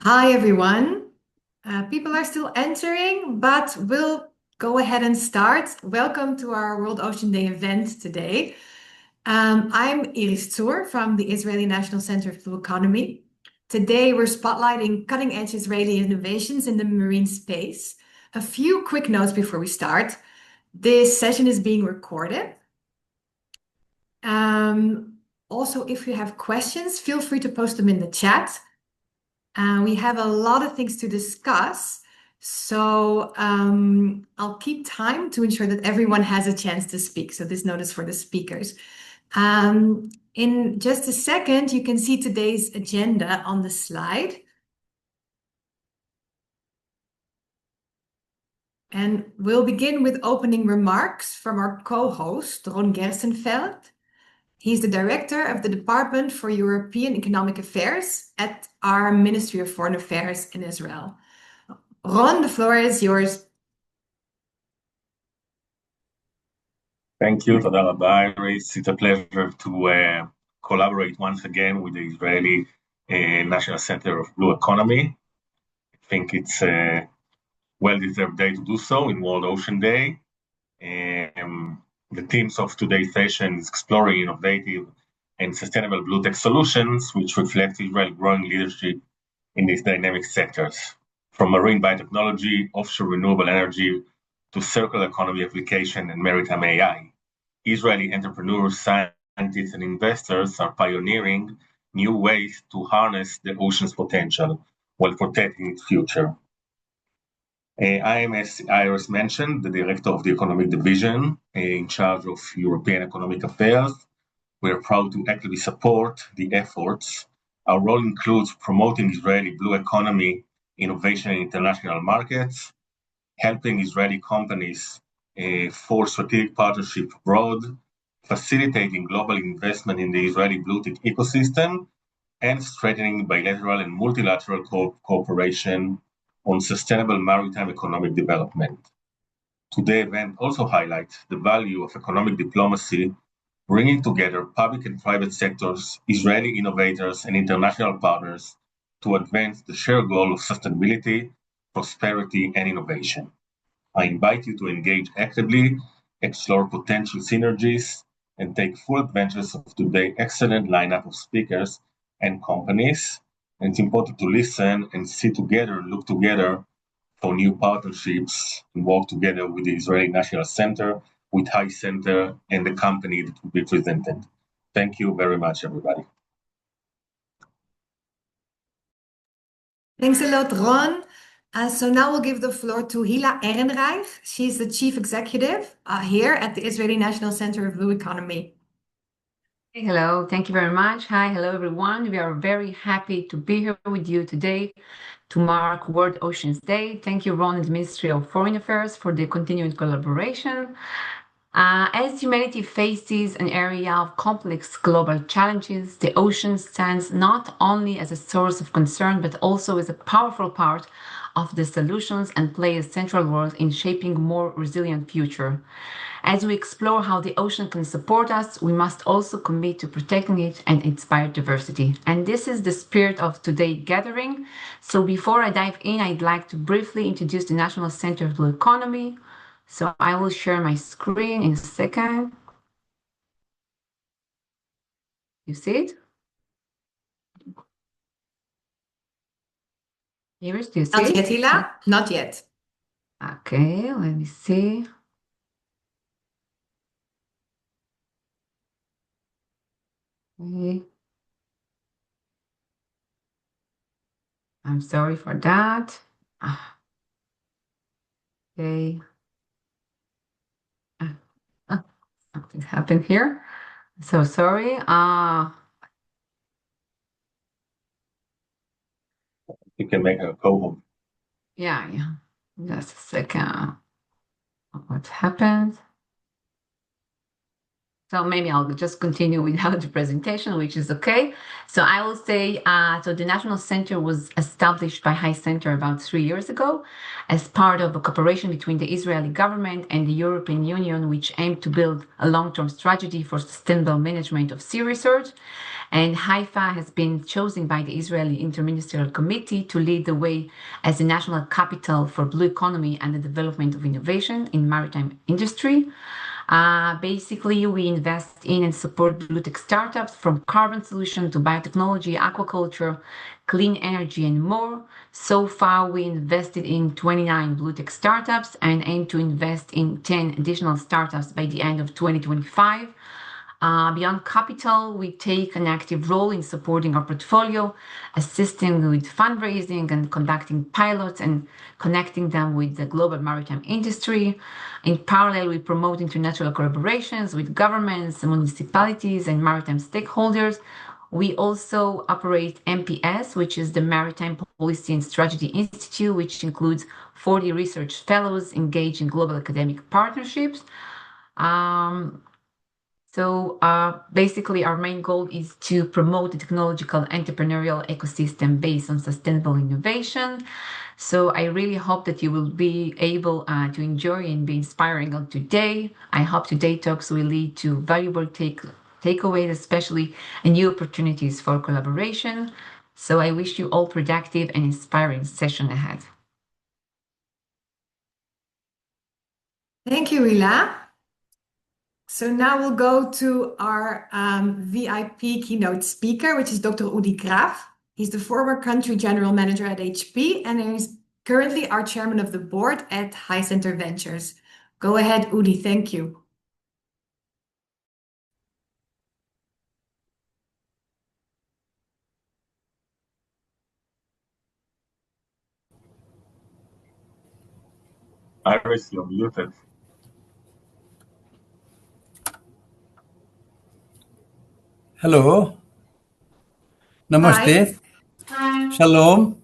Hi, everyone. People are still entering, but we'll go ahead and start. Welcome to our World Ocean Day event today. I'm Iris Tsour from the Israeli National Center of Blue Economy. Today, we're spotlighting cutting-edge Israeli innovations in the marine space. A few quick notes before we start. This session is being recorded. Also, if you have questions, feel free to post them in the chat. We have a lot of things to discuss, so I'll keep time to ensure that everyone has a chance to speak. So this note is for the speakers. In just a second, you can see today's agenda on the slide. And we'll begin with opening remarks from our co-host, Ron Gerstenfeld. He's the director of the Department for European Economic Affairs at our Ministry of Foreign Affairs in Israel. Ron, the floor is yours. Thank you, תודה רבה, Iris. It's a pleasure to collaborate once again with the Israeli National Center of Blue Economy. I think it's a well-deserved day to do so in World Ocean Day. The themes of today's session is exploring innovative and sustainable blue tech solutions, which reflect Israel's growing leadership in these dynamic sectors, from marine biotechnology, offshore renewable energy, to circular economy application and maritime AI. Israeli entrepreneurs, scientists, and investors are pioneering new ways to harness the ocean's potential while protecting its future. I am, as Iris mentioned, the director of the Economic Division in charge of European Economic Affairs. We are proud to actively support the efforts. Our role includes promoting Israeli blue economy, innovation in international markets, helping Israeli companies for strategic partnership abroad, facilitating global investment in the Israeli blue tech ecosystem, and strengthening bilateral and multilateral cooperation on sustainable maritime economic development. Today's event also highlights the value of economic diplomacy, bringing together public and private sectors, Israeli innovators, and international partners to advance the shared goal of sustainability, prosperity, and innovation. I invite you to engage actively, explore potential synergies, and take full advantage of today's excellent lineup of speakers and companies. And it's important to listen and see together, look together for new partnerships and work together with the Israeli National Center, with HiCenter, and the company that will be presented. Thank you very much, everybody. Thanks a lot, Ron. So now we'll give the floor to Hila Ehrenreich. She's the chief executive here at the Israeli National Center of Blue Economy. Hello, thank you very much. Hi, hello everyone. We are very happy to be here with you today to mark World Oceans Day. Thank you, Ron, and the Ministry of Foreign Affairs for the continued collaboration. As humanity faces an area of complex global challenges, the ocean stands not only as a source of concern, but also as a powerful part of the solutions and plays a central role in shaping a more resilient future. As we explore how the ocean can support us, we must also commit to protecting it and its biodiversity. And this is the spirit of today's gathering. So before I dive in, I'd like to briefly introduce the National Center of Blue Economy. So I will share my screen in a second. You see it? Iris, do you see Not it? yet, Hila? Not yet. Okay, let me see. Okay. I'm sorry for that. Okay. Something happened here. So sorry. You can make a co-host. Yeah. Just a second. What happened? So maybe I'll just continue without the presentation, which is okay. So I will say, so the National Center was established by HiCenter about 3 years ago as part of a cooperation between the Israeli government and the European Union, which aimed to build a long-term strategy for sustainable management of sea research. And Haifa has been chosen by the Israeli Interministerial Committee to lead the way as the national capital for blue economy and the development of innovation in maritime industry. Basically, we invest in and support blue tech startups from carbon solution to biotechnology, aquaculture, clean energy, and more. So far, we invested in 29 blue tech startups and aim to invest in 10 additional startups by the end of 2025. Beyond capital, we take an active role in supporting our portfolio, assisting with fundraising and conducting pilots and connecting them with the global maritime industry. In parallel, we promote international collaborations with governments, municipalities, and maritime stakeholders. We also operate MPS, which is the Maritime Policy and Strategy Institute, which includes 40 research fellows engaged in global academic partnerships. So basically, our main goal is to promote the technological entrepreneurial ecosystem based on sustainable innovation. So I really hope that you will be able to enjoy and be inspiring on today. I hope today's talks will lead to valuable takeaways, especially and new opportunities for collaboration. So I wish you all productive and inspiring session ahead. Thank you, Hila. So now we'll go to our VIP keynote speaker, which is Dr. Udi Graff. He's the former country general manager at HP, and he's currently our chairman of the board at HiCenter Ventures. Go ahead, Udi. Thank you. Iris, you're muted. Hello. Namaste. Hi. Shalom.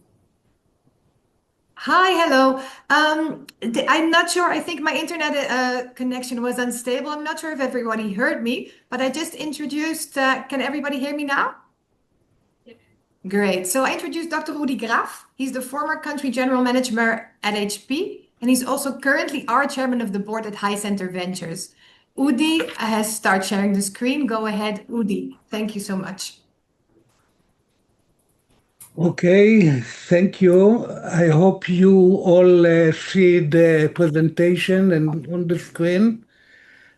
Hi, hello. I'm not sure. I think my internet connection was unstable. I'm not sure if everybody heard me, but I just introduced. Can everybody hear me now? Great. So I introduced Dr. Udi Graff. He's the former country general manager at HP, and he's also currently our chairman of the board at HiCenter Ventures. Udi has started sharing the screen. Go ahead, Udi. Thank you so much. Okay, thank you. I hope you all see the presentation and on the screen.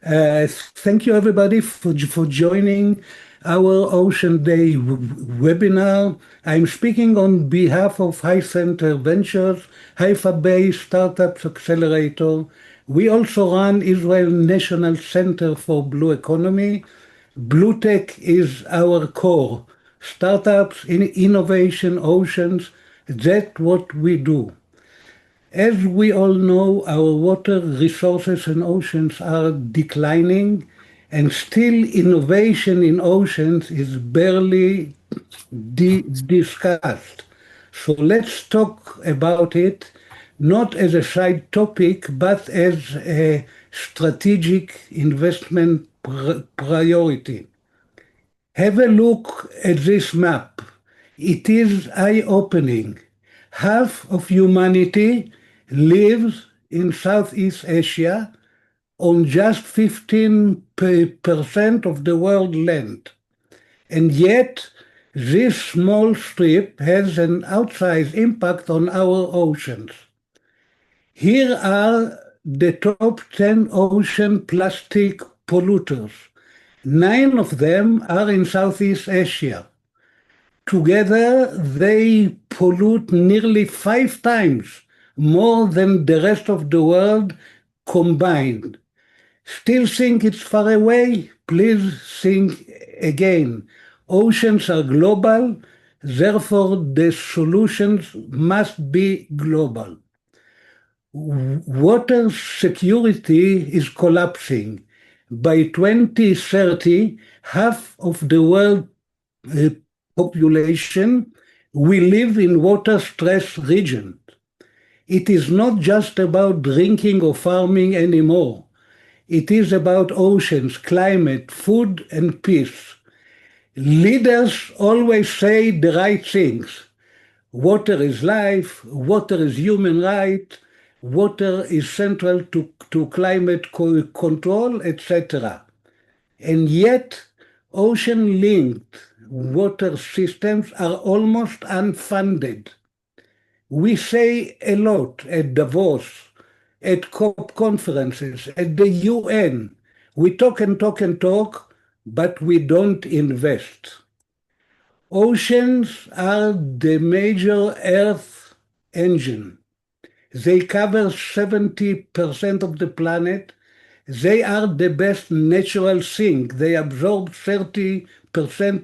Thank you, everybody, for joining our Ocean Day webinar. I'm speaking on behalf of HiCenter Ventures, Haifa-based Startups Accelerator. We also run Israel National Center for Blue Economy. Blue Tech is our core. Startups, innovation, oceans, that's what we do. As we all know, our water resources and oceans are declining, and still innovation in oceans is barely discussed. So let's talk about it, not as a side topic, but as a strategic investment priority. Have a look at this map. It is eye-opening. Half of humanity lives in Southeast Asia on just 15% of the world land. And yet, this small strip has an outsized impact on our oceans. Here are the top 10 ocean plastic polluters. 9 of them are in Southeast Asia. Together, they pollute nearly 5 times more than the rest of the world combined. Still think it's far away? Please think again. Oceans are global, therefore the solutions must be global. Water security is collapsing. By 2030, half of the world population will live in water-stressed regions. It is not just about drinking or farming anymore. It is about oceans, climate, food, and peace. Leaders always say the right things. Water is life, water is human right, water is central to climate control, etc. And yet, ocean-linked water systems are almost unfunded. We say a lot at Davos, at COP conferences, at the UN. We talk and talk and talk, but we don't invest. Oceans are the major Earth engine. They cover 70% of the planet. They are the best natural sink. They absorb 30%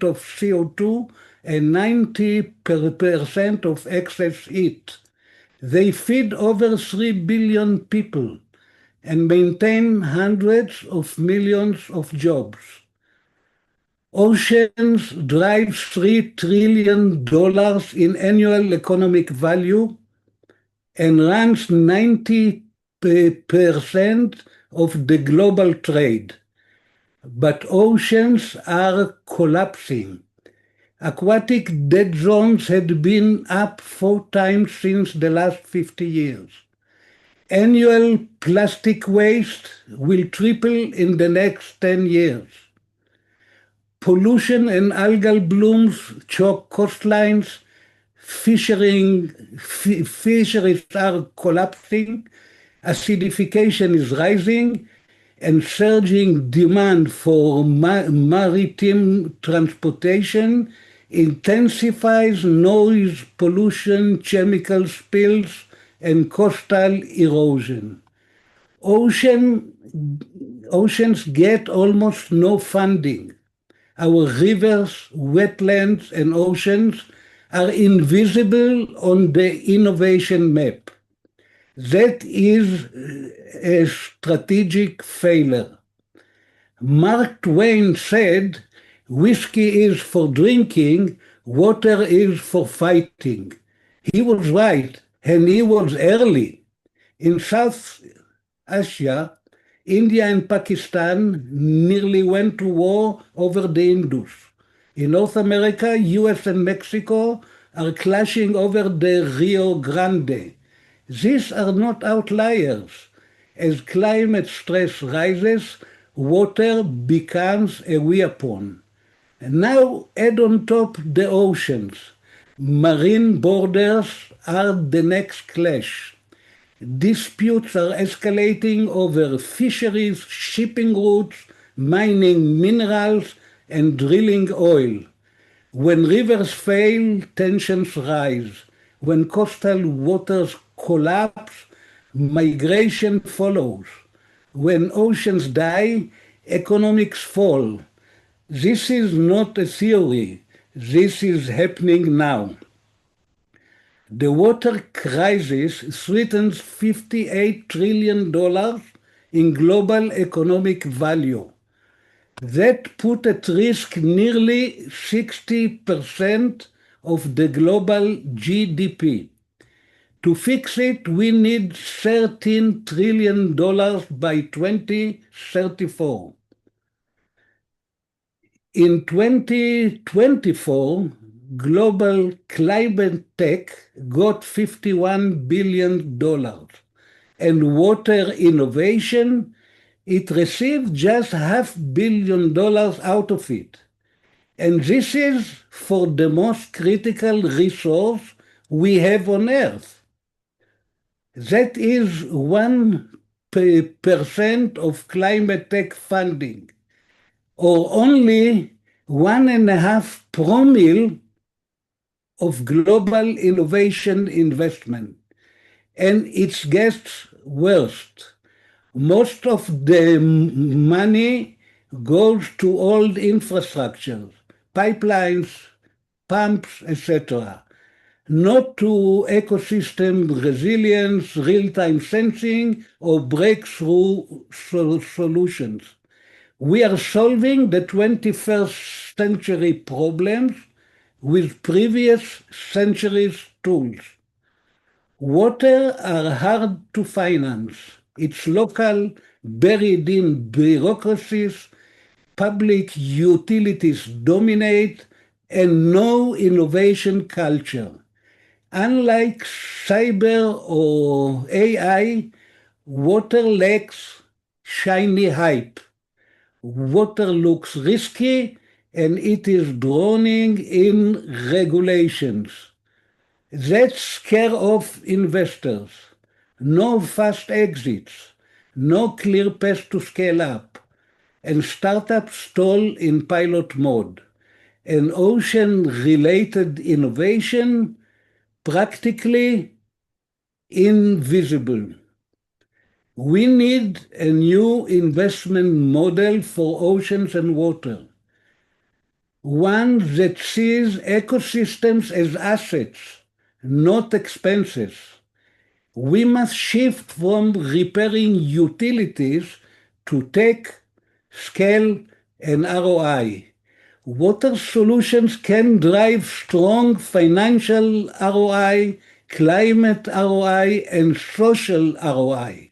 of CO2 and 90% of excess heat. They feed over 3 billion people and maintain hundreds of millions of jobs. Oceans drive $3 trillion in annual economic value and runs 90% of the global trade. But oceans are collapsing. Aquatic dead zones had been up 4 times since the last 50 years. Annual plastic waste will triple in the next 10 years. Pollution and algal blooms choke coastlines. Fisheries are collapsing. Acidification is rising, and surging demand for maritime transportation intensifies noise pollution, chemical spills, and coastal erosion. Oceans get almost no funding. Our rivers, wetlands, and oceans are invisible on the innovation map. That is a strategic failure. Mark Twain said, "Whiskey is for drinking, water is for fighting." He was right, and he was early. In South Asia, India and Pakistan nearly went to war over the Indus. In North America, US and Mexico are clashing over the Rio Grande. These are not outliers. As climate stress rises, water becomes a weapon. And now add on top the oceans. Marine borders are the next clash. Disputes are escalating over fisheries, shipping routes, mining minerals, and drilling oil. When rivers fail, tensions rise. When coastal waters collapse, migration follows. When oceans die, economics fall. This is not a theory. This is happening now. The water crisis threatens $58 trillion in global economic value. That put at risk nearly 60% of the global GDP. To fix it, we need $13 trillion by 2034. In 2024, global climate tech got $51 billion, and water innovation, it received just $500 million out of it. And this is for the most critical resource we have on Earth. That is 1% of climate tech funding, or only 1.5 promille of global innovation investment. And it gets worse. Most of the money goes to old infrastructures, pipelines, pumps, etc., not to ecosystem resilience, real-time sensing, or breakthrough solutions. We are solving the 21st century problems with previous centuries' tools. Water are hard to finance. It's local, buried in bureaucracies, public utilities dominate, and no innovation culture. Unlike cyber or AI, water lacks shiny hype. Water looks risky, and it is drowning in regulations. That scare off investors. No fast exits, no clear path to scale up, and startups stall in pilot mode. And ocean-related innovation practically invisible. We need a new investment model for oceans and water. One that sees ecosystems as assets, not expenses. We must shift from repairing utilities to tech, scale, and ROI. Water solutions can drive strong financial ROI, climate ROI, and social ROI.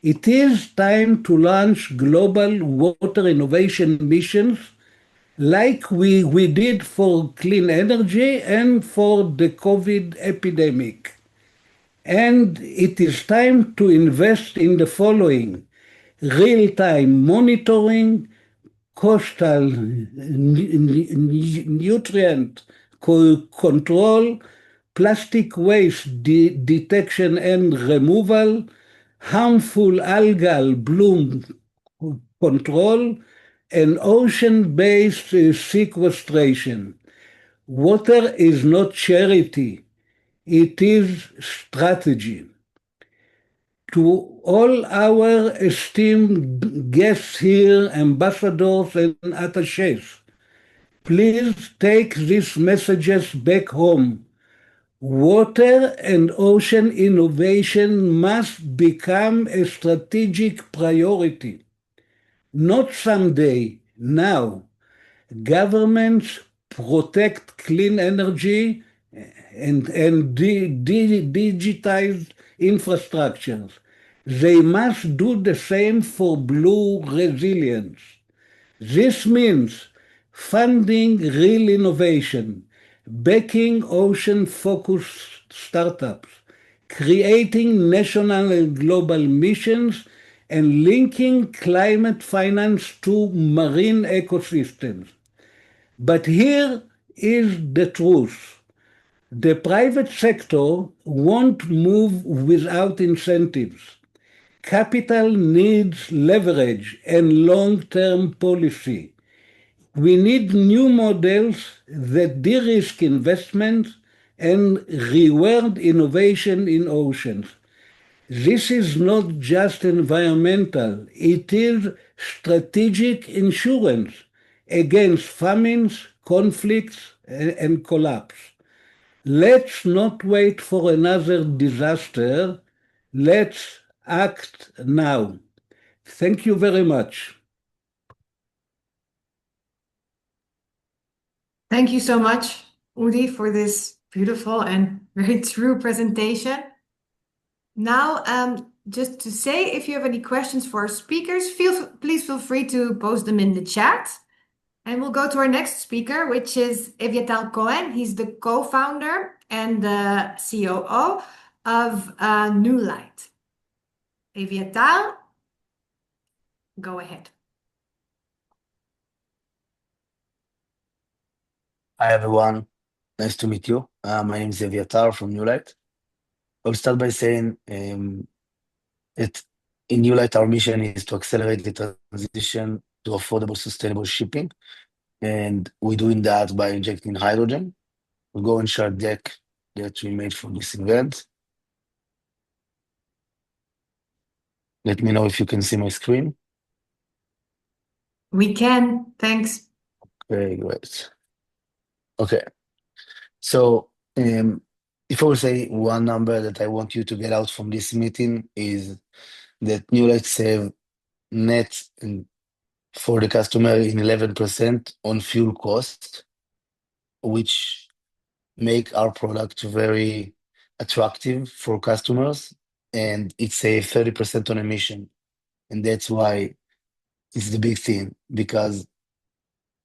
It is time to launch global water innovation missions like we did for clean energy and for the COVID epidemic. And it is time to invest in the following: real-time monitoring, coastal nutrient control, plastic waste detection and removal, harmful algal bloom control, and ocean-based sequestration. Water is not charity, it is strategy. To all our esteemed guests here, ambassadors and attaches, please take these messages back home. Water and ocean innovation must become a strategic priority. Not someday, now. Governments protect clean energy and digitized infrastructures. They must do the same for blue resilience. This means funding real innovation, backing ocean-focused startups, creating national and global missions, and linking climate finance to marine ecosystems. But here is the truth. The private sector won't move without incentives. Capital needs leverage and long-term policy. We need new models that de-risk investments and reward innovation in oceans. This is not just environmental, it is strategic insurance against famines, conflicts, and collapse. Let's not wait for another disaster. Let's act now. Thank you very much. Thank you so much, Udi, for this beautiful and very true presentation. Now, just to say, if you have any questions for our speakers, please feel free to post them in the chat. And we'll go to our next speaker, which is Evyatar Cohen. He's the co-founder and the COO of Newlight. Evyatar, go ahead. Hi, everyone. Nice to meet you. My name is Evyatar from Newlight. I'll start by saying that in Newlight, our mission is to accelerate the transition to affordable, sustainable shipping. And we're doing that by injecting hydrogen. We'll go and share a deck that we made for this event. Let me know if you can see my screen. We can, thanks. Very great. Okay. So before we say one number that I want you to get out from this meeting is that Newlight save net for the customer in 11% on fuel cost, which make our product very attractive for customers, and it save 30% on emission. And that's why it's the big thing, because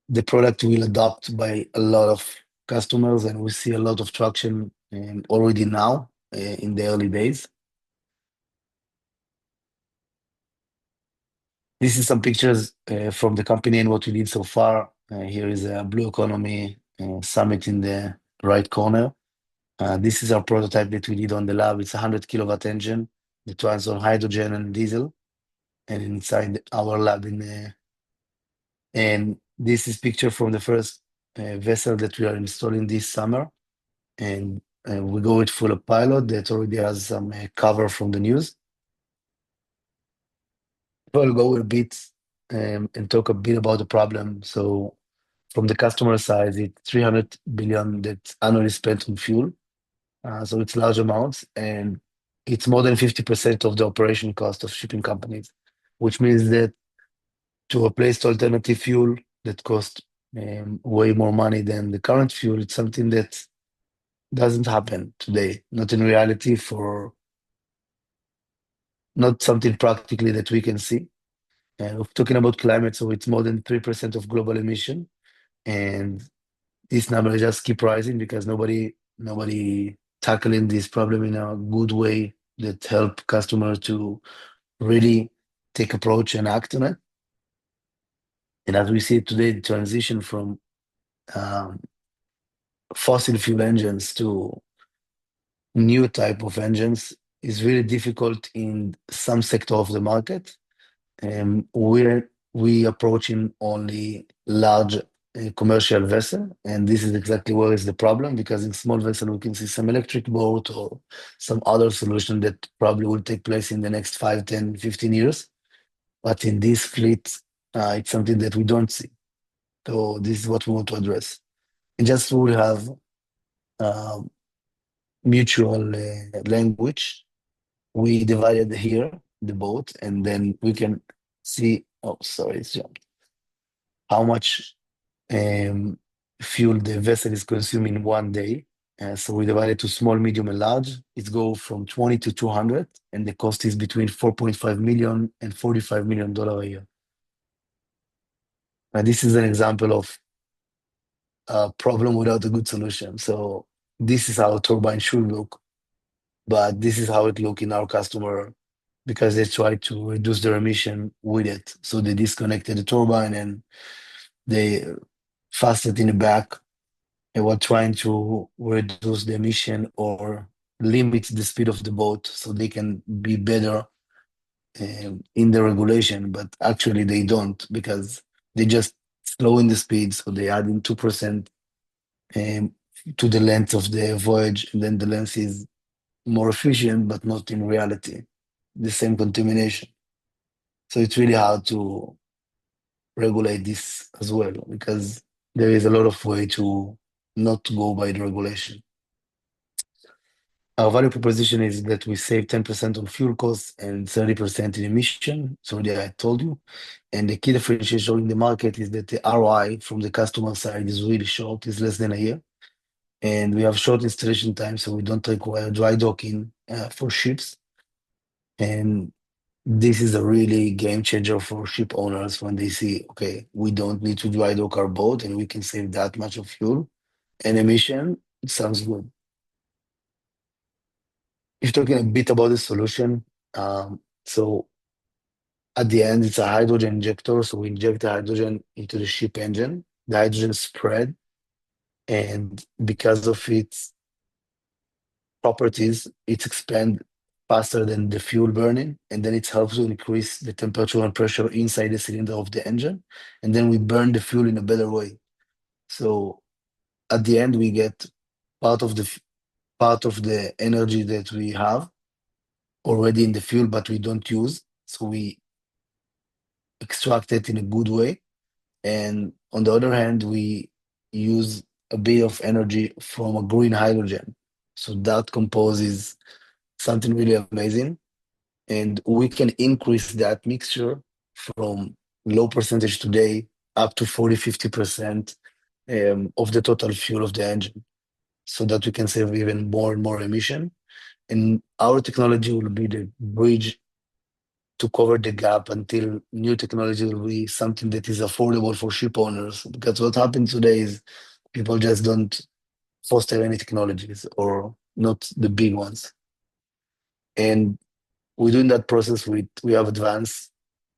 the product will adopt by a lot of customers, and we see a lot of traction already now in the early days. This is some pictures from the company and what we did so far. Here is a Blue Economy Summit in the right corner. This is our prototype that we did on the lab. It's a 100 kilowatt engine that runs on hydrogen and diesel, and inside our lab and this is picture from the first vessel that we are installing this summer, and we go with full pilot that already has some cover from the news. I'll go a bit and talk a bit about the problem. So from the customer side, it's 300 billion that's annually spent on fuel. So it's large amounts, and it's more than 50% of the operation cost of shipping companies, which means that to replace alternative fuel that costs way more money than the current fuel, it's something that doesn't happen today, not in reality, for not something practically that we can see. We're talking about climate, so it's more than 3% of global emission, and this number just keep rising because nobody tackling this problem in a good way that help customers to really take approach and act on it. And as we see it today, the transition from fossil fuel engines to new type of engines is really difficult in some sector of the market. We approaching only large commercial vessel, and this is exactly where is the problem, because in small vessel we can see some electric boat or some other solution that probably will take place in the next 5, 10, 15 years. But in this fleet, it's something that we don't see. So this is what we want to address. And just so we have mutual language, we divided here the boat, and then we can see, oh, sorry, it's jumped, how much fuel the vessel is consuming one day. So we divided to small, medium, and large. It go from 20 to 200, and the cost is between 4.5 million and $45 million a year. And this is an example of a problem without a good solution. So this is how a turbine should look, but this is how it look in our customer, because they try to reduce their emission with it. So they disconnected the turbine and they fastened in the back, and were trying to reduce the emission or limit the speed of the boat so they can be better in the regulation, but actually they don't, because they just slowing the speed, so they add in 2% to the length of the voyage, and then the length is more efficient, but not in reality the same contamination. So it's really hard to regulate this as well, because there is a lot of way to not go by the regulation. Our value proposition is that we save 10% on fuel costs and 30% in emission. So already I told you. And the key differentiation in the market is that the ROI from the customer side is really short, it's less than a year. And we have short installation time, so we don't require dry docking for ships. And this is a really game changer for ship owners when they see, okay, we don't need to dry dock our boat and we can save that much of fuel and emission. It sounds good. If talking a bit about the solution, so at the end, it's a hydrogen injector. So we inject the hydrogen into the ship engine. The hydrogen spread, and because of its properties, it expands faster than the fuel burning, and then it helps to increase the temperature and pressure inside the cylinder of the engine, and then we burn the fuel in a better way. So at the end, we get part of the energy that we have already in the fuel, but we don't use. So we extract it in a good way. And on the other hand, we use a bit of energy from a green hydrogen. So that composes something really amazing. And we can increase that mixture from low percentage today up to 40, 50% of the total fuel of the engine, so that we can save even more and more emission. And our technology will be the bridge to cover the gap until new technology will be something that is affordable for ship owners. Because what happens today is people just don't foster any technologies or not the big ones. And we're doing that process we have advanced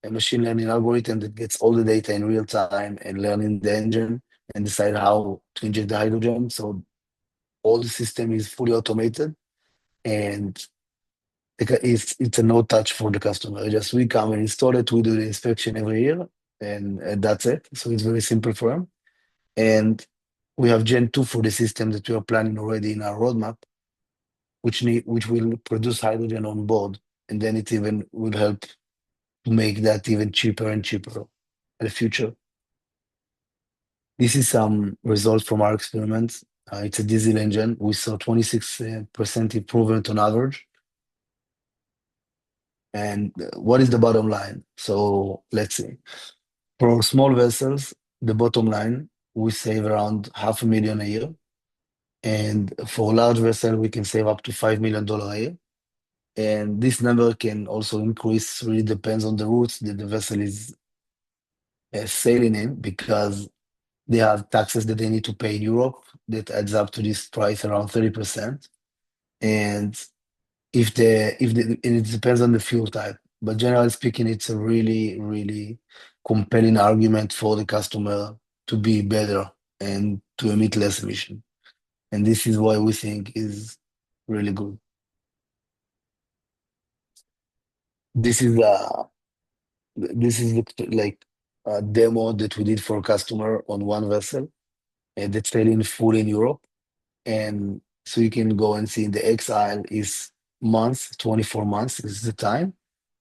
a machine learning algorithm that gets all the data in real time and learning the engine and decide how to inject the hydrogen. So all the system is fully automated and it's a no touch for the customer. Just we come and install it, we do the inspection every year, and that's it. So it's very simple for them. And we have Gen 2 for the system that we are planning already in our roadmap, which will produce hydrogen on board, and then it even will help to make that even cheaper and cheaper in the future. This is some results from our experiments. It's a diesel engine. We saw 26% improvement on average. And what is the bottom line? So let's see. For small vessels, the bottom line, we save around $500,000 a year. And for large vessel, we can save up to $5 million a year. And this number can also increase, really depends on the routes that the vessel is sailing in, because they have taxes that they need to pay in Europe that adds up to this price around 30%. And and it depends on the fuel type. But generally speaking, it's a really, really compelling argument for the customer to be better and to emit less emission. And this is why we think is really good. This is like a demo that we did for a customer on one vessel that's sailing full in Europe. And so you can go and see the X aisle is months, 24 months is the time.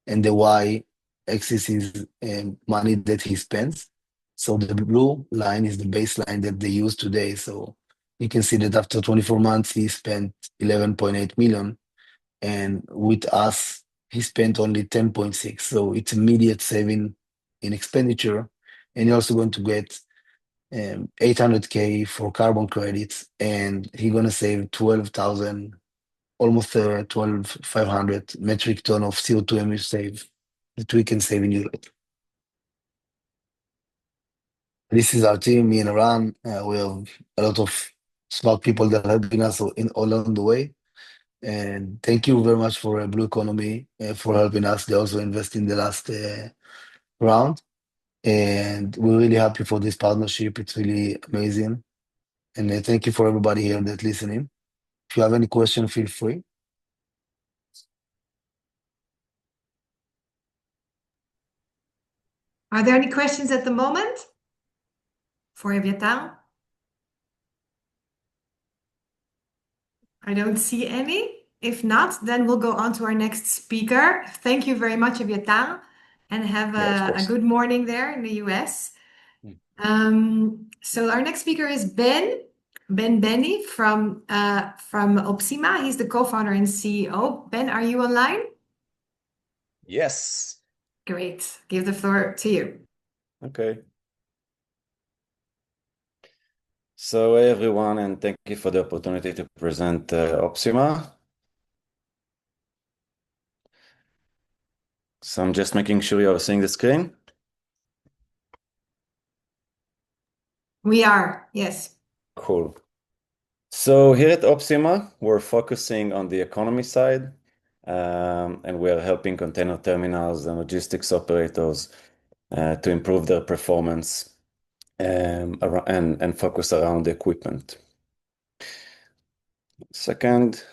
And the Y axis is money that he spends. So the blue line is the baseline that they use today. So you can see that after 24 months, he spent 11.8 million. And with us, he spent only 10.6. So it's immediate saving in expenditure. And you're also going to get 800K for carbon credits. And he's going to save 12,000, almost 12,500 metric ton of CO2 emission that we can save in Europe. This is our team, me and Iran. We have a lot of smart people that are helping us all along the way. And thank you very much for Blue Economy for helping us. They also invest in the last round. And we're really happy for this partnership. It's really amazing. And thank you for everybody here that's listening. If you have any question, feel free. Are there any questions at the moment for Evyatar? I don't see any. If not, then we'll go on to our next speaker. Thank you very much, Evyatar, and have a good morning there in the US. So our next speaker is Ben Benny from Opsima. He's the co-founder and CEO. Ben, are you online? Yes. Great. Give the floor to you. Okay. So hey everyone, and thank you for the opportunity to present Opsima. So I'm just making sure you are seeing the screen. We are, yes. Cool. So here at Opsima, we're focusing on the economy side, and we're helping container terminals and logistics operators to improve their performance and focus around the equipment. Second,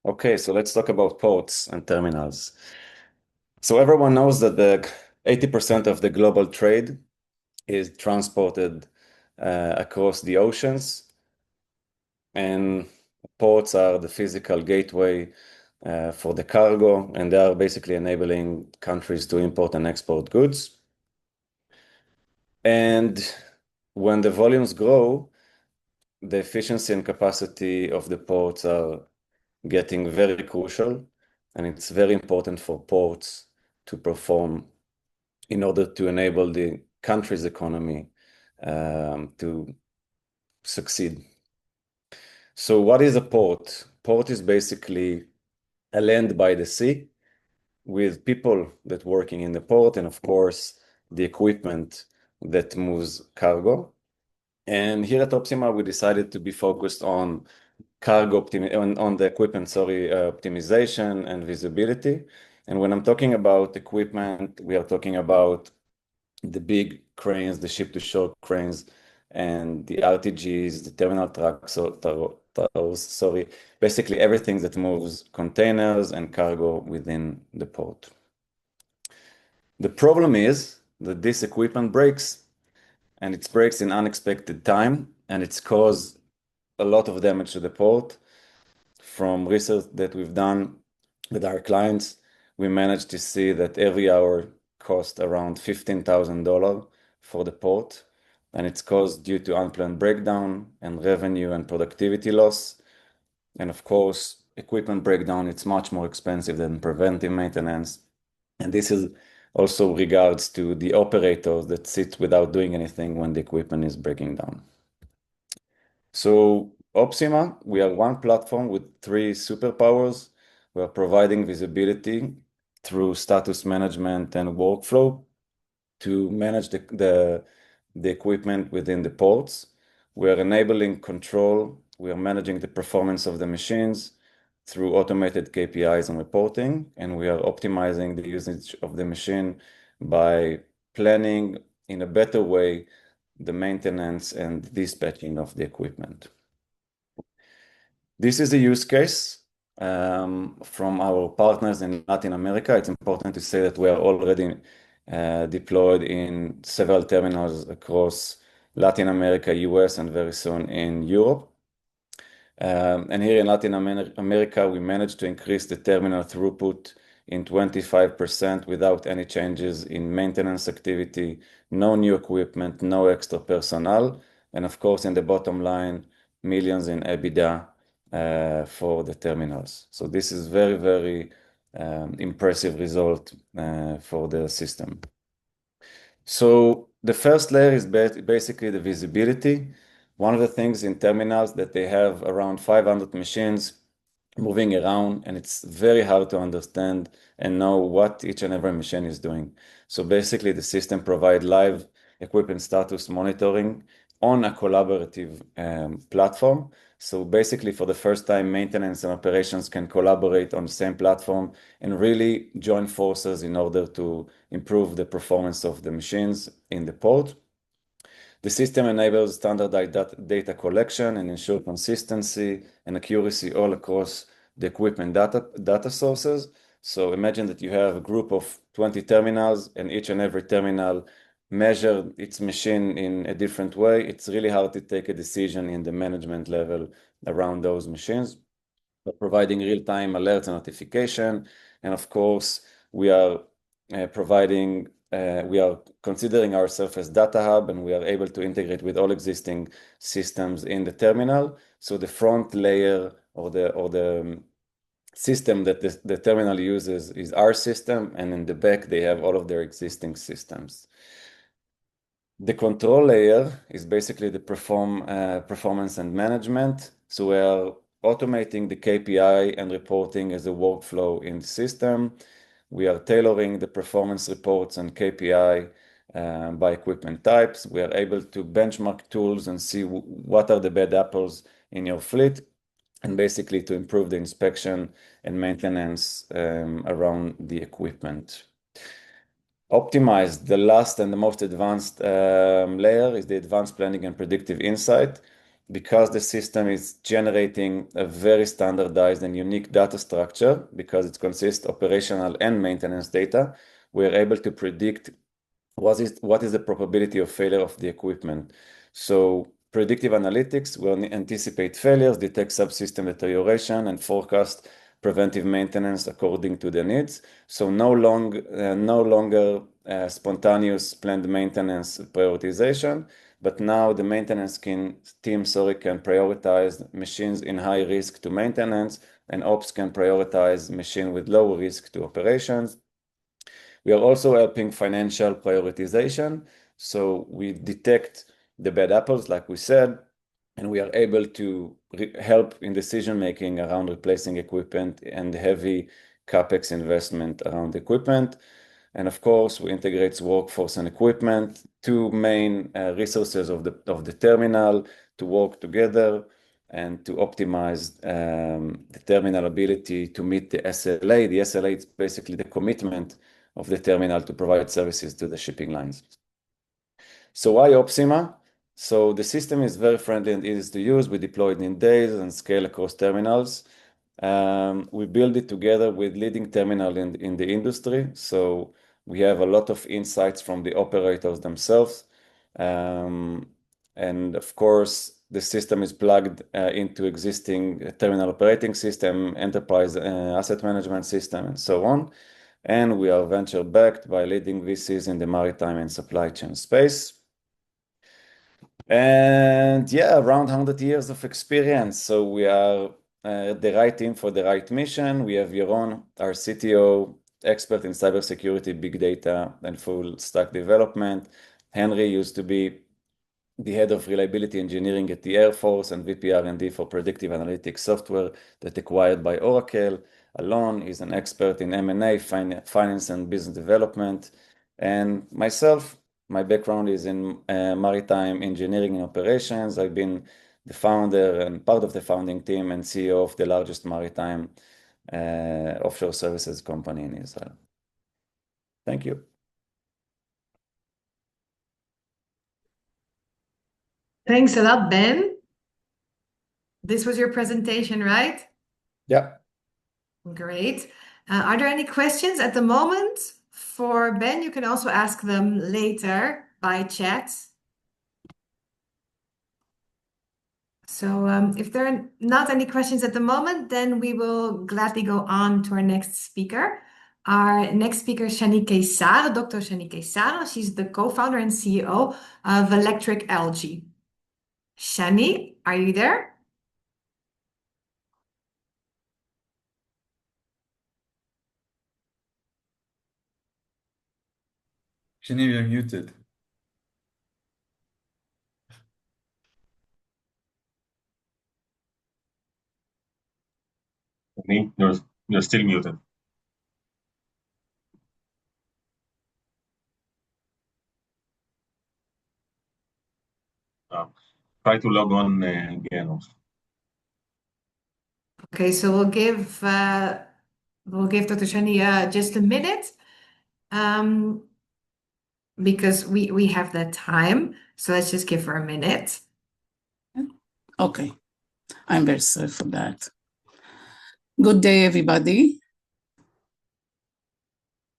okay, so let's talk about ports and terminals. So everyone knows that the 80% of the global trade is transported across the oceans, and ports are the physical gateway for the cargo, and they are basically enabling countries to import and export goods. And when the volumes grow, the efficiency and capacity of the ports are getting very crucial, and it's very important for ports to perform in order to enable the country's economy to succeed. So what is a port? Port is basically a land by the sea with people that working in the port, and of course, the equipment that moves cargo. And here at Opsima, we decided to be focused on on the equipment, optimization and visibility. And when I'm talking about equipment, we are talking about the big cranes, the ship-to-shore cranes, and the RTGs, the terminal trucks, basically everything that moves containers and cargo within the port. The problem is that this equipment breaks, and it breaks in unexpected time, and it's caused a lot of damage to the port. From research that we've done with our clients, we managed to see that every hour cost around $15,000 for the port, and it's caused due to unplanned breakdown and revenue and productivity loss. And of course, equipment breakdown, it's much more expensive than preventive maintenance. And this is also regards to the operators that sit without doing anything when the equipment is breaking down. So Opsima, we are one platform with 3 superpowers. We are providing visibility through status management and workflow to manage the equipment within the ports. We are enabling control. We are managing the performance of the machines through automated KPIs and reporting, and we are optimizing the usage of the machine by planning in a better way the maintenance and dispatching of the equipment. This is a use case from our partners in Latin America. It's important to say that we are already deployed in several terminals across Latin America, US, and very soon in Europe. And here in Latin America, we managed to increase the terminal throughput in 25% without any changes in maintenance activity, no new equipment, no extra personnel, and of course, in the bottom line, millions in EBITDA for the terminals. So this is very, very impressive result for the system. So the first layer is basically the visibility. One of the things in terminals that they have around 500 machines moving around, and it's very hard to understand and know what each and every machine is doing. So basically, the system provides live equipment status monitoring on a collaborative platform. So basically, for the first time, maintenance and operations can collaborate on the same platform and really join forces in order to improve the performance of the machines in the port. The system enables standardized data collection and ensure consistency and accuracy all across the equipment data sources. So imagine that you have a group of 20 terminals, and each and every terminal measure its machine in a different way. It's really hard to take a decision in the management level around those machines. But providing real-time alerts and notification, and of course, we are considering ourselves as data hub, and we are able to integrate with all existing systems in the terminal. So the front layer or the system that the terminal uses is our system, and in the back they have all of their existing systems. The control layer is basically the performance and management. So we are automating the KPI and reporting as a workflow in the system. We are tailoring the performance reports and KPI by equipment types. We are able to benchmark tools and see what are the bad apples in your fleet, and basically to improve the inspection and maintenance around the equipment. Optimized, the last and the most advanced layer is the advanced planning and predictive insight. Because the system is generating a very standardized and unique data structure, because it consists of operational and maintenance data, we are able to predict what is the probability of failure of the equipment. So predictive analytics will anticipate failures, detect subsystem deterioration, and forecast preventive maintenance according to the needs. So no longer spontaneous planned maintenance prioritization, but now the maintenance team can prioritize machines in high risk to maintenance, and ops can prioritize machine with low risk to operations. We are also helping financial prioritization. So we detect the bad apples, like we said, and we are able to help in decision-making around replacing equipment and heavy CapEx investment around equipment. And of course, we integrate workforce and equipment, two main resources of the terminal to work together and to optimize the terminal ability to meet the SLA. The SLA is basically the commitment of the terminal to provide services to the shipping lines. So why Opsima? So the system is very friendly and easy to use. We deploy it in days and scale across terminals. We build it together with leading terminal in the industry. So we have a lot of insights from the operators themselves. And of course, the system is plugged into existing terminal operating system, enterprise asset management system, and so on. And we are venture backed by leading VCs in the maritime and supply chain space. And yeah, around 100 years of experience. So we are the right team for the right mission. We have Yaron, our CTO, expert in cybersecurity, big data, and full stack development. Henry used to be the head of reliability engineering at the Air Force and VP R&D for predictive analytics software that acquired by Oracle. Alon is an expert in M&A, finance and business development. And myself, my background is in maritime engineering and operations. I've been the founder and part of the founding team and CEO of the largest maritime offshore services company in Israel. Thank you. Thanks a lot, Ben. This was your presentation, right? Yeah. Great. Are there any questions at the moment for Ben? You can also ask them later by chat. So if there are not any questions at the moment, then we will gladly go on to our next speaker. Our next speaker is Shani Keysar, Dr. Shani Keysar. She's the co-founder and CEO of Electric Algae. Shani, are you there? Shani, you're muted. You're still muted. Try to log on again. Okay, so we'll give Dr. Shani just a minute because we have that time. So let's just give her a minute. Okay, I'm very sorry for that. Good day, everybody.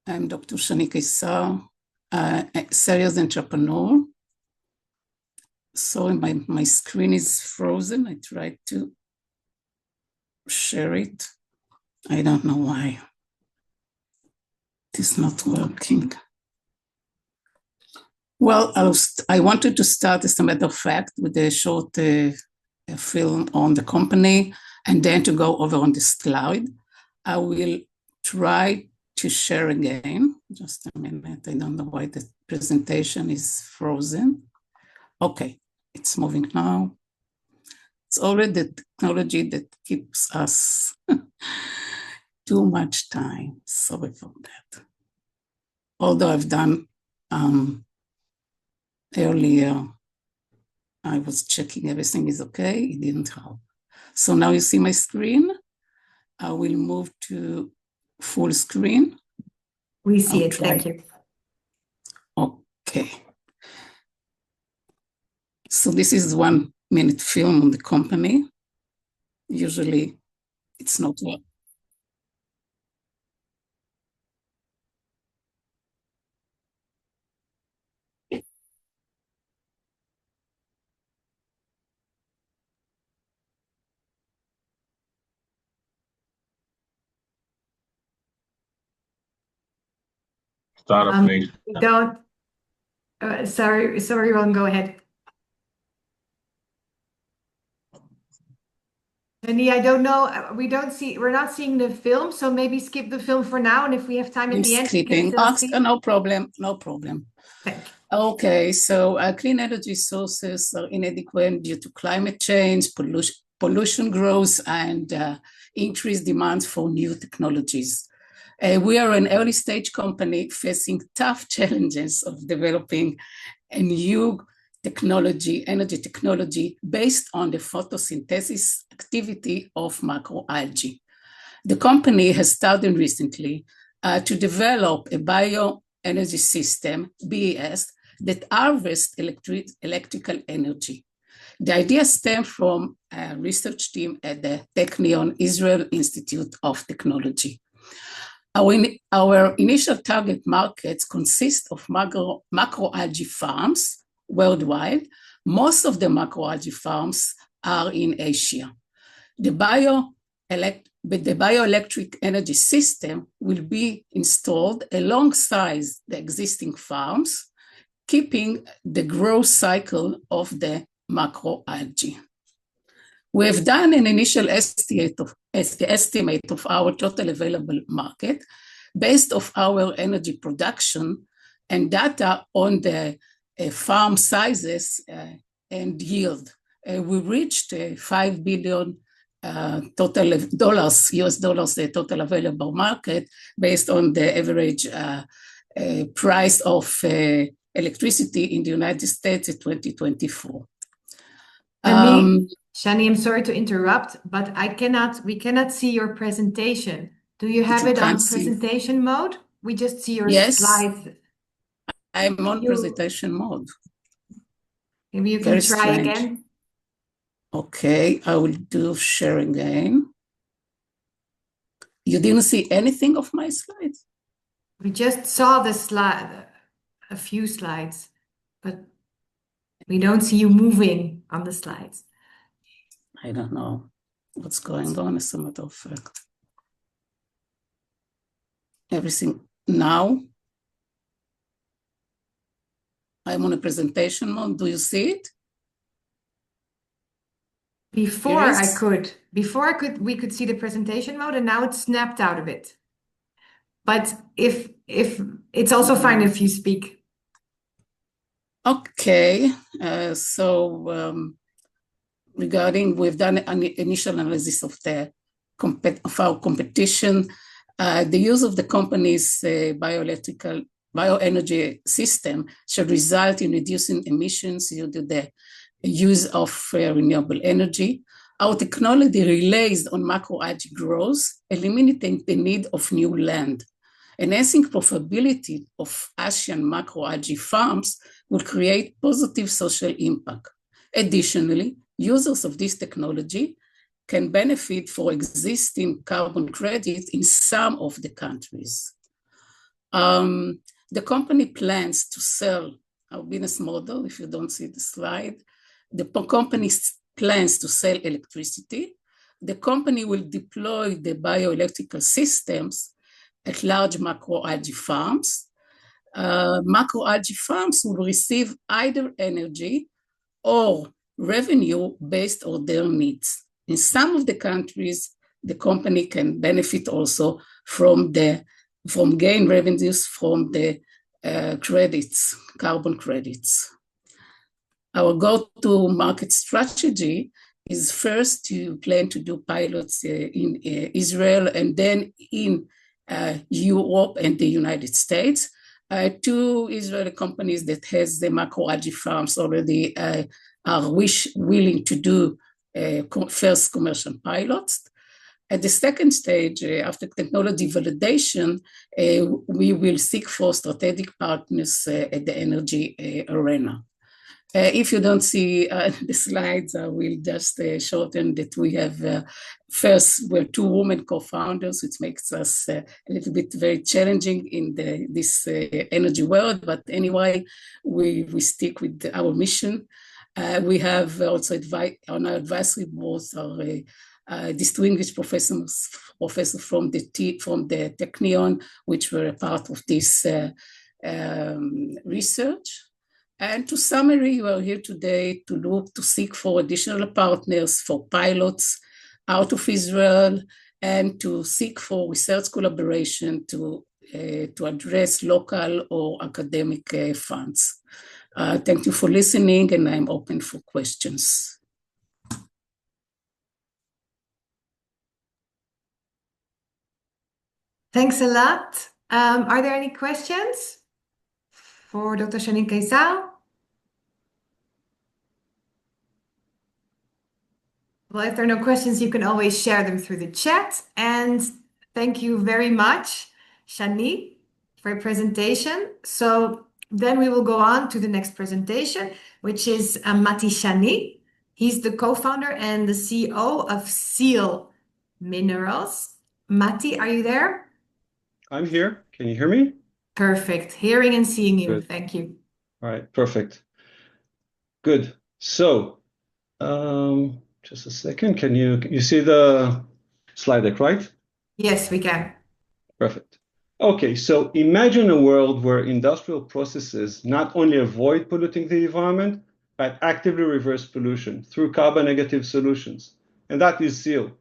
I'm Dr. Shani Keysar, a serious entrepreneur. So my screen is frozen. I tried to share it. I don't know why. It is not working. Well, I wanted to start, as a matter of fact, with a short film on the company, and then to go over on this slide. I will try to share again. Just a minute. I don't know why the presentation is frozen. Okay, it's moving now. It's already the technology that keeps us too much time. Sorry for that. Although I've done earlier, I was checking everything is okay. It didn't help. So now you see my screen. I will move to full screen. We see it. Thank you. Okay. So this is 1 minute film on the company. Usually it's not well. Start please. Don't. Sorry, Ron, go ahead. Shani, I don't know. We're not seeing the film, so maybe skip the film for now. And if we have time at the end, we can still see. No problem. No problem. Thank you. Okay, so clean energy sources are inadequate due to climate change, pollution growth, and increased demand for new technologies. We are an early stage company facing tough challenges of developing a new technology, energy technology, based on the photosynthesis activity of macroalgae. The company has started recently to develop a bioenergy system, BES, that harvests electrical energy. The idea stemmed from a research team at the Technion Israel Institute of Technology. Our initial target markets consist of macroalgae farms worldwide. Most of the macroalgae farms are in Asia. The bioelectric energy system will be installed alongside the existing farms, keeping the growth cycle of the macroalgae. We have done an initial estimate of our total available market based on our energy production and data on the farm sizes and yield. We reached $5 billion total dollars, US dollars, the total available market based on the average price of electricity in the United States in 2024. Shani, I'm sorry to interrupt, but we cannot see your presentation. Do you have it on presentation mode? We just see your slides. I'm on presentation mode. Maybe you can try again. Okay, I will do sharing again. You didn't see anything of my slides? We just saw the slide, a few slides, but we don't see you moving on the slides. I don't know what's going on as a matter of fact. Everything now. I'm on a presentation mode. Do you see it? Before we could see the presentation mode, and now it's snapped out of it. But if it's also fine if you speak. Okay, regarding, we've done an initial analysis of our competition. The use of the company's bioenergy system should result in reducing emissions due to the use of renewable energy. Our technology relies on macroalgae growth, eliminating the need of new land. Enhancing profitability of Asian macroalgae farms will create positive social impact. Additionally, users of this technology can benefit from existing carbon credits in some of the countries. The company plans to sell our business model. If you don't see the slide, the company plans to sell electricity. The company will deploy the bioelectrical systems at large macroalgae farms. Macroalgae farms will receive either energy or revenue based on their needs. In some of the countries, the company can benefit also from gain revenues from the credits, carbon credits. Our go-to-market strategy is first to plan to do pilots in Israel and then in Europe and the United States. Two Israeli companies that has the macroalgae farms already are willing to do first commercial pilots. At the second stage, after technology validation, we will seek for strategic partners at the energy arena. If you don't see the slides, I will just shorten that we have first, we're two women co-founders, which makes us a little bit very challenging in this energy world. But anyway, we stick with our mission. We have also on our advisory boards are distinguished professors from the Technion, which were a part of this research. And to summary, we are here today to seek for additional partners for pilots out of Israel and to seek for research collaboration to address local or academic funds. Thank you for listening, and I'm open for questions. Thanks a lot. Are there any questions for Dr. Shani Keysar? Well, if there are no questions, you can always share them through the chat. And thank you very much, Shani, for your presentation. So then we will go on to the next presentation, which is Mati Shani. He's the co-founder and the CEO of Ceal Minerals. Mati, are you there? I'm here. Can you hear me? Perfect. Hearing and seeing you. Good. Thank you. All right, perfect. Good. So, just a second. Can you see the slide deck, right? Yes, we can. Perfect. Okay, so imagine a world where industrial processes not only avoid polluting the environment, but actively reverse pollution through carbon negative solutions. And that is Ceal.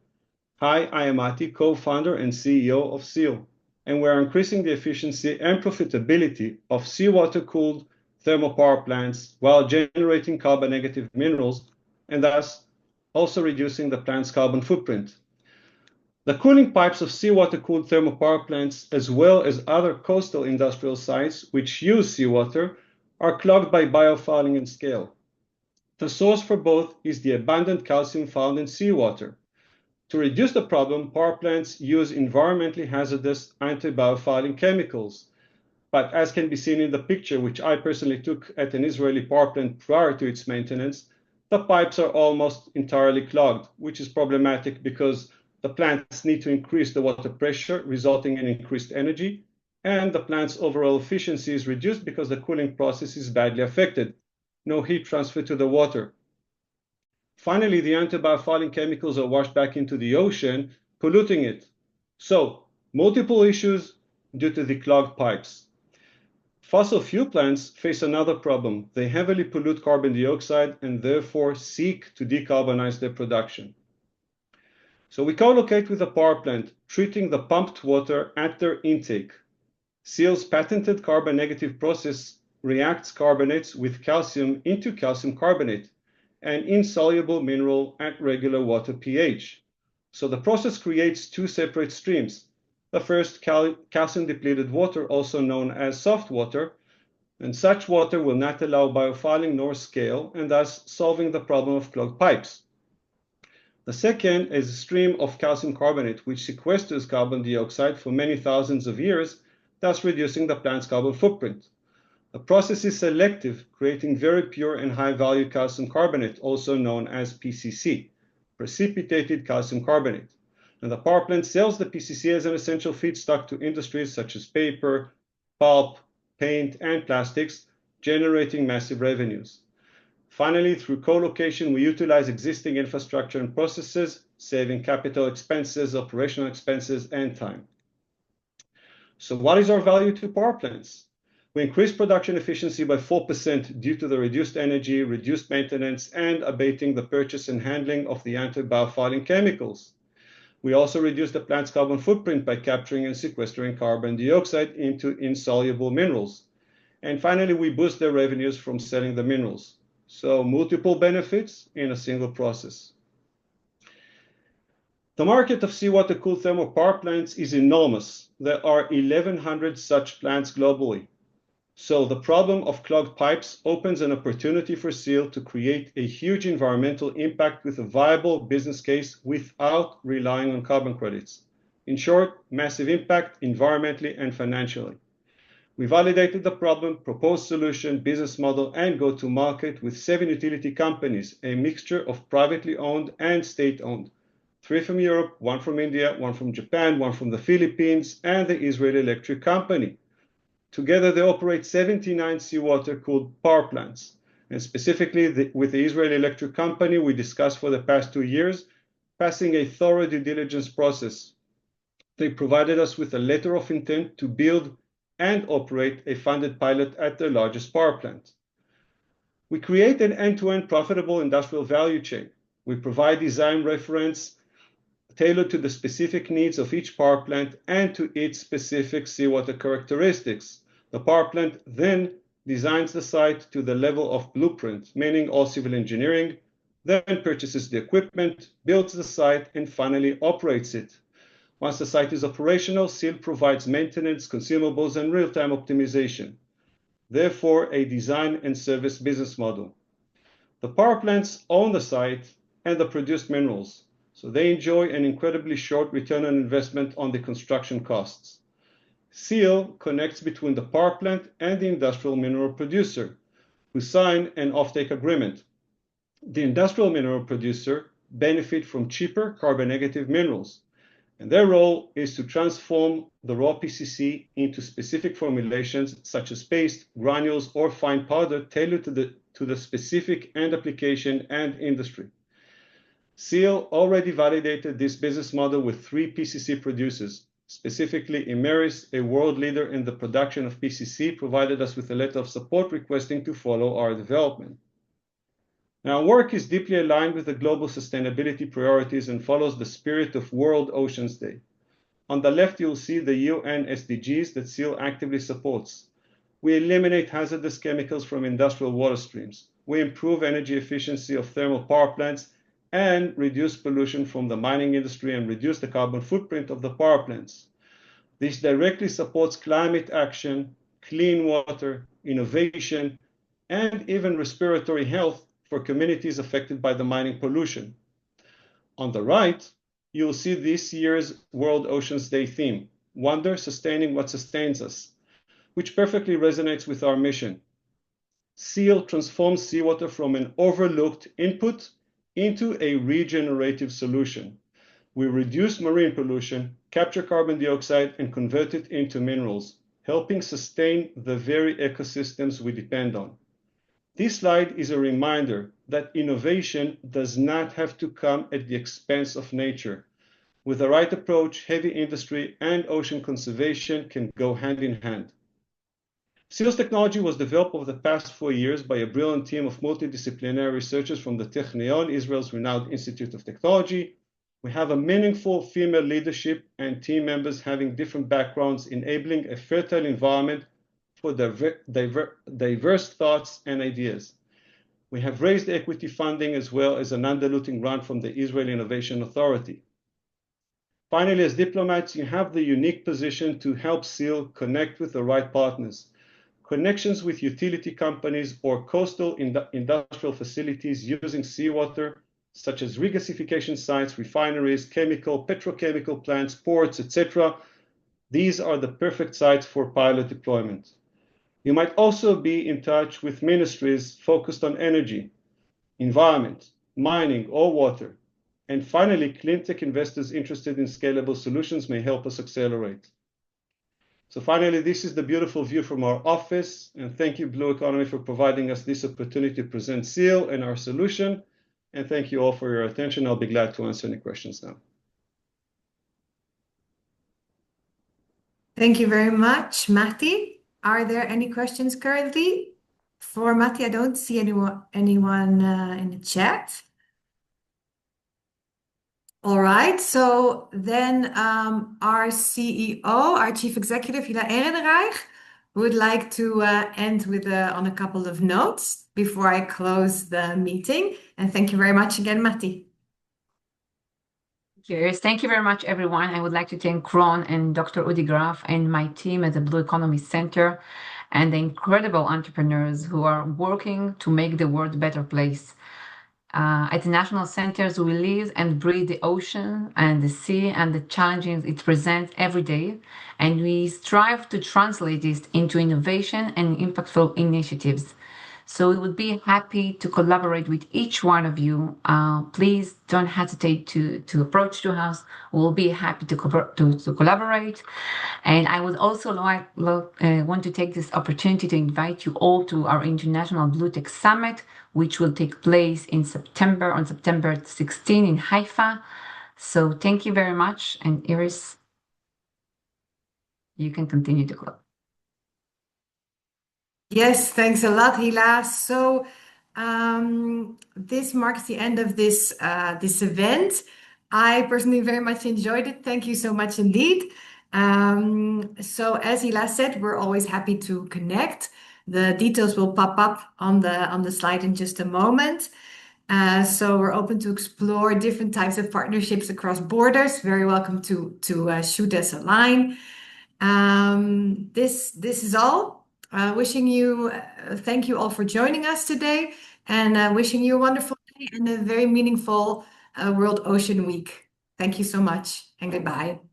Hi, I am Mati, co-founder and CEO of Ceal, and we're increasing the efficiency and profitability of seawater-cooled thermal power plants while generating carbon-negative minerals and thus also reducing the plant's carbon footprint. The cooling pipes of seawater-cooled thermal power plants, as well as other coastal industrial sites which use seawater, are clogged by biofouling and scale. The source for both is the abundant calcium found in seawater. To reduce the problem, power plants use environmentally hazardous anti-biofouling chemicals. But as can be seen in the picture, which I personally took at an Israeli power plant prior to its maintenance, the pipes are almost entirely clogged, which is problematic because the plants need to increase the water pressure, resulting in increased energy, and the plant's overall efficiency is reduced because the cooling process is badly affected. No heat transfer to the water. Finally, the anti-biofouling chemicals are washed back into the ocean, polluting it. So, multiple issues due to the clogged pipes. Fossil fuel plants face another problem. They heavily pollute carbon dioxide and therefore seek to decarbonize their production. So we co-locate with a power plant, treating the pumped water at their intake. Ceal's patented carbon negative process reacts carbonates with calcium into calcium carbonate, an insoluble mineral at regular water pH. So the process creates two separate streams. The first, calcium-depleted water, also known as soft water, and such water will not allow biofouling nor scale, and thus solving the problem of clogged pipes. The second is a stream of calcium carbonate, which sequesters carbon dioxide for many thousands of years, thus reducing the plant's carbon footprint. The process is selective, creating very pure and high-value calcium carbonate, also known as PCC, precipitated calcium carbonate. And the power plant sells the PCC as an essential feedstock to industries such as paper, pulp, paint, and plastics, generating massive revenues. Finally, through co-location, we utilize existing infrastructure and processes, saving capital expenses, operational expenses, and time. So what is our value to power plants? We increase production efficiency by 4% due to the reduced energy, reduced maintenance, and abating the purchase and handling of the anti-biofouling chemicals. We also reduce the plant's carbon footprint by capturing and sequestering carbon dioxide into insoluble minerals. And finally, we boost their revenues from selling the minerals. So multiple benefits in a single process. The market of seawater-cooled thermal power plants is enormous. There are 1,100 such plants globally. So the problem of clogged pipes opens an opportunity for Ceal to create a huge environmental impact with a viable business case without relying on carbon credits. In short, massive impact environmentally and financially. We validated the problem, proposed solution, business model, and go-to-market with 7 utility companies, a mixture of privately owned and state-owned. 3 from Europe, 1 from India, 1 from Japan, 1 from the Philippines, and the Israeli Electric Company. Together, they operate 79 seawater-cooled power plants. And specifically, with the Israeli Electric Company, we discussed for the past 2 years, passing a thorough due diligence process. They provided us with a letter of intent to build and operate a funded pilot at their largest power plant. We create an end-to-end profitable industrial value chain. We provide design reference tailored to the specific needs of each power plant and to its specific seawater characteristics. The power plant then designs the site to the level of blueprint, meaning all civil engineering, then purchases the equipment, builds the site, and finally operates it. Once the site is operational, Ceal provides maintenance, consumables, and real-time optimization. Therefore, a design and service business model. The power plants own the site and the produced minerals, so they enjoy an incredibly short return on investment on the construction costs. Ceal connects between the power plant and the industrial mineral producer, who sign an offtake agreement. The industrial mineral producer benefit from cheaper carbon-negative minerals, and their role is to transform the raw PCC into specific formulations such as paste, granules, or fine powder tailored to the specific end application and industry. Ceal already validated this business model with 3 PCC producers. Specifically, Imerys, a world leader in the production of PCC, provided us with a letter of support requesting to follow our development. Now, our work is deeply aligned with the global sustainability priorities and follows the spirit of World Oceans Day. On the left, you'll see the UN SDGs that Ceal actively supports. We eliminate hazardous chemicals from industrial water streams. We improve energy efficiency of thermal power plants and reduce pollution from the mining industry and reduce the carbon footprint of the power plants. This directly supports climate action, clean water, innovation, and even respiratory health for communities affected by the mining pollution. On the right, you'll see this year's World Oceans Day theme, Wonder Sustaining What Sustains Us, which perfectly resonates with our mission. Ceal transforms seawater from an overlooked input into a regenerative solution. We reduce marine pollution, capture carbon dioxide, and convert it into minerals, helping sustain the very ecosystems we depend on. This slide is a reminder that innovation does not have to come at the expense of nature. With the right approach, heavy industry and ocean conservation can go hand in hand. Ceal's technology was developed over the past 4 years by a brilliant team of multidisciplinary researchers from the Technion, Israel's renowned Institute of Technology. We have a meaningful female leadership and team members having different backgrounds, enabling a fertile environment for diverse thoughts and ideas. We have raised equity funding as well as a non-diluting grant from the Israeli Innovation Authority. Finally, as diplomats, you have the unique position to help Ceal connect with the right partners. Connections with utility companies or coastal industrial facilities using seawater, such as regasification sites, refineries, chemical, petrochemical plants, ports, etc. These are the perfect sites for pilot deployment. You might also be in touch with ministries focused on energy, environment, mining, or water. And finally, clean tech investors interested in scalable solutions may help us accelerate. So finally, this is the beautiful view from our office. And thank you, Blue Economy, for providing us this opportunity to present Ceal and our solution. And thank you all for your attention. I'll be glad to answer any questions now. Thank you very much, Matti. Are there any questions currently? For Matti, I don't see anyone in the chat. All right, so then our CEO, our Chief Executive, Hila Ehrenreich, would like to end with on a couple of notes before I close the meeting. And thank you very much again, Matti. Cheers. Thank you very much, everyone. I would like to thank Ron and Dr. Udi Graff and my team at the Blue Economy Center and the incredible entrepreneurs who are working to make the world a better place. At the National Centers, we live and breathe the ocean and the sea and the challenges it presents every day, and we strive to translate this into innovation and impactful initiatives. So we would be happy to collaborate with each one of you. Please don't hesitate to approach to us. We'll be happy to collaborate. And I would also want to take this opportunity to invite you all to our International Blue Tech Summit, which will take place in September, on September 16 in Haifa. So thank you very much. And Iris, you can continue to close. Yes, thanks a lot, Hila. So this marks the end of this event. I personally very much enjoyed it. Thank you so much indeed. So as Hila said, we're always happy to connect. The details will pop up on the slide in just a moment. So we're open to explore different types of partnerships across borders. Very welcome to shoot us a line. This is all. Thank you all for joining us today, and wishing you a wonderful day and a very meaningful World Ocean Week. Thank you so much, and goodbye.